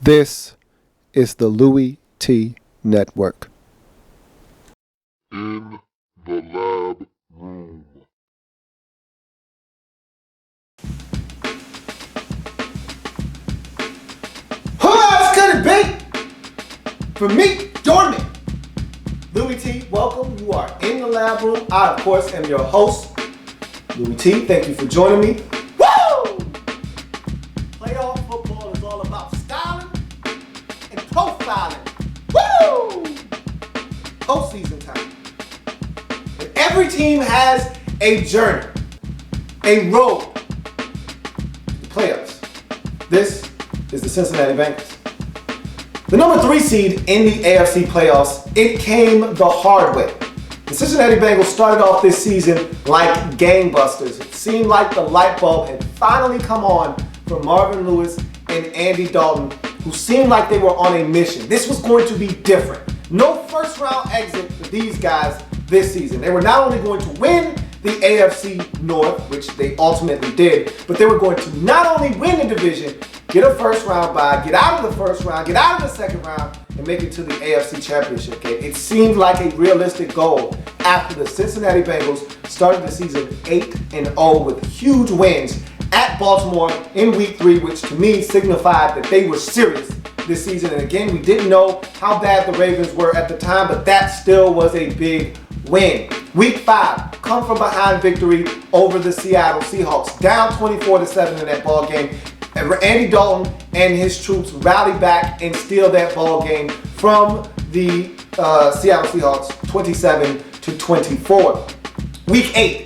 This is the Louie T Network. In the lab room. Who else could it be? For me, join me. Louie T, welcome. You are in the lab room. I, of course, am your host, Louie T. Thank you for joining me. Woo! Playoff football is all about styling and profiling. Woo! Postseason time. And every team has a journey, a road to the playoffs. This is the Cincinnati Bengals. The number 3 seed in the AFC playoffs, it came the hard way. The Cincinnati Bengals started off this season like gangbusters. It seemed like the light bulb had finally come on for Marvin Lewis and Andy Dalton, who seemed like they were on a mission. This was going to be different. No first round exit for these guys this season. They were not only going to win the AFC North, which they ultimately did, but they were going to not only win the division, get a first round bye, get out of the first round, get out of the second round, and make it to the AFC Championship game. It seemed like a realistic goal after the Cincinnati Bengals started the season 8-0 with huge wins at Baltimore in Week 3, which to me signified that they were serious this season. And again, we didn't know how bad the Ravens were at the time, but that still was a big win. Week 5, come from behind victory over the Seattle Seahawks, down 24-7 in that ball game. And Andy Dalton and his troops rally back and steal that ball game from the Seattle Seahawks, 27-24. Week 8,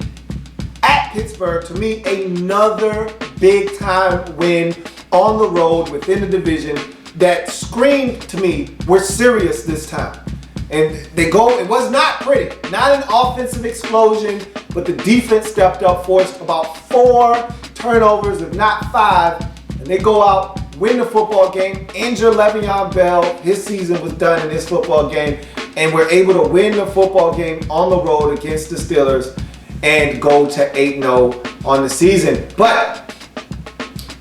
at Pittsburgh, to me, another big time win on the road within the division that screamed to me, we're serious this time. And they go, it was not pretty, not an offensive explosion, but the defense stepped up, forced about 4 turnovers, if not 5, and they go out, win the football game, injure Le'Veon Bell, his season was done in this football game, and we're able to win the football game on the road against the Steelers and go to 8-0 on the season. But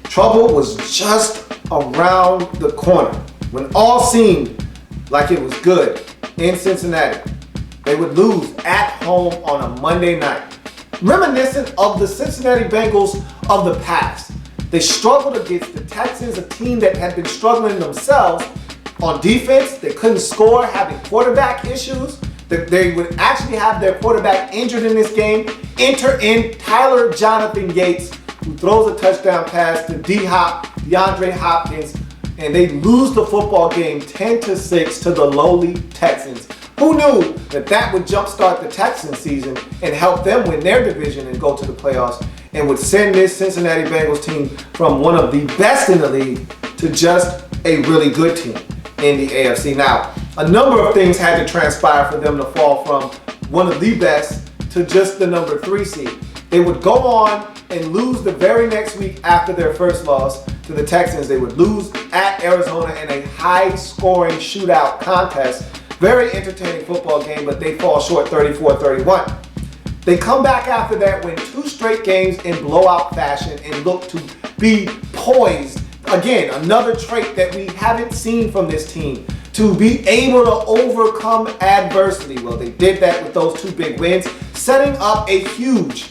trouble was just around the corner. When all seemed like it was good in Cincinnati, they would lose at home on a Monday night. Reminiscent of the Cincinnati Bengals of the past. They struggled against the Texans, a team that had been struggling themselves on defense. They couldn't score, having quarterback issues. They would actually have their quarterback injured in this game. Enter in Tyler Jonathan Yates, who throws a touchdown pass to DeAndre Hopkins, and they lose the football game 10-6 to the lowly Texans. Who knew that that would jumpstart the Texans season and help them win their division and go to the playoffs, and would send this Cincinnati Bengals team from one of the best in the league to just a really good team in the AFC. Now, a number of things had to transpire for them to fall from one of the best to just the number 3 seed. They would go on and lose the very next week after their first loss to the Texans. They would lose at Arizona in a high-scoring shootout contest. Very entertaining football game, but they fall short 34-31. They come back after that, win 2 straight games in blowout fashion, and look to be poised. Again, another trait that we haven't seen from this team, to be able to overcome adversity. Well, they did that with those 2 big wins, setting up a huge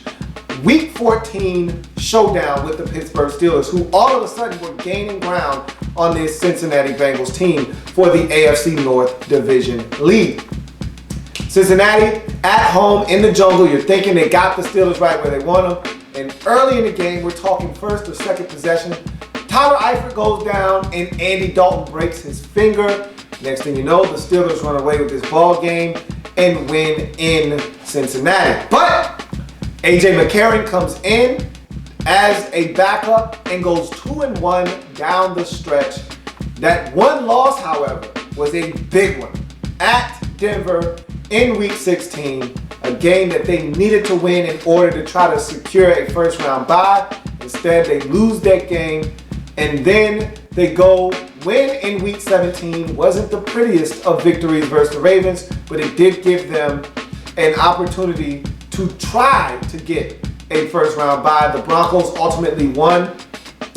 Week 14 showdown with the Pittsburgh Steelers, who all of a sudden were gaining ground on this Cincinnati Bengals team for the AFC North Division lead. Cincinnati at home in the jungle. You're thinking they got the Steelers right where they want them. And early in the game, we're talking first or second possession, Tyler Eifert goes down and Andy Dalton breaks his finger. Next thing you know, the Steelers run away with this ball game and win in Cincinnati. But A.J. McCarron comes in as a backup and goes 2-1 down the stretch. That one loss, however, was a big one at Denver in Week 16, a game that they needed to win in order to try to secure a first-round bye. Instead, they lose that game, and then they go win in Week 17. Wasn't the prettiest of victories versus the Ravens, but it did give them an opportunity to try to get a first-round bye. The Broncos ultimately won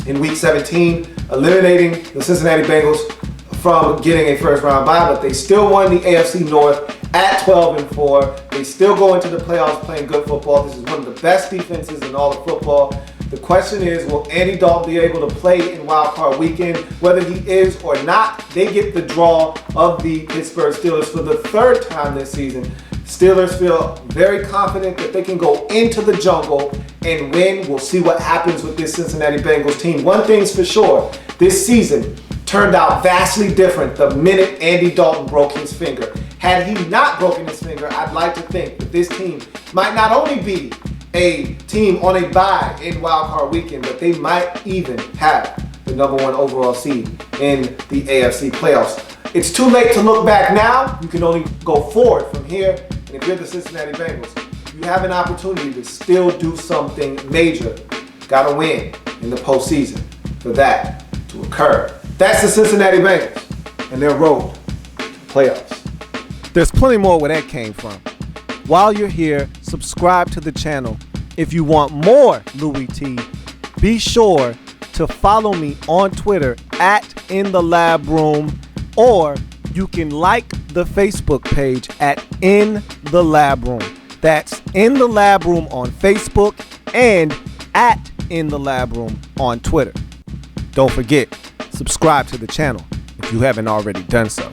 in Week 17, eliminating the Cincinnati Bengals from getting a first-round bye, but they still won the AFC North at 12-4. They still go into the playoffs playing good football. This is one of the best defenses in all of football. The question is, will Andy Dalton be able to play in Wild Card Weekend? Whether he is or not, they get the draw of the Pittsburgh Steelers for the third time this season. Steelers feel very confident that they can go into the jungle and win. We'll see what happens with this Cincinnati Bengals team. One thing's for sure, this season turned out vastly different the minute Andy Dalton broke his finger. Had he not broken his finger, I'd like to think that this team might not only be a team on a bye in Wild Card Weekend, but they might even have the #1 overall seed in the AFC playoffs. It's too late to look back now. You can only go forward from here. And if you're the Cincinnati Bengals, you have an opportunity to still do something major. Gotta win in the postseason for that to occur. That's the Cincinnati Bengals and their road to the playoffs. There's plenty more where that came from. While you're here, subscribe to the channel. If you want more Louie T, be sure to follow me on Twitter at @InTheLabRoom, or you can like the Facebook page at In the Lab Room. That's In the Lab Room on Facebook and at In the Lab Room on Twitter. Don't forget, subscribe to the channel if you haven't already done so.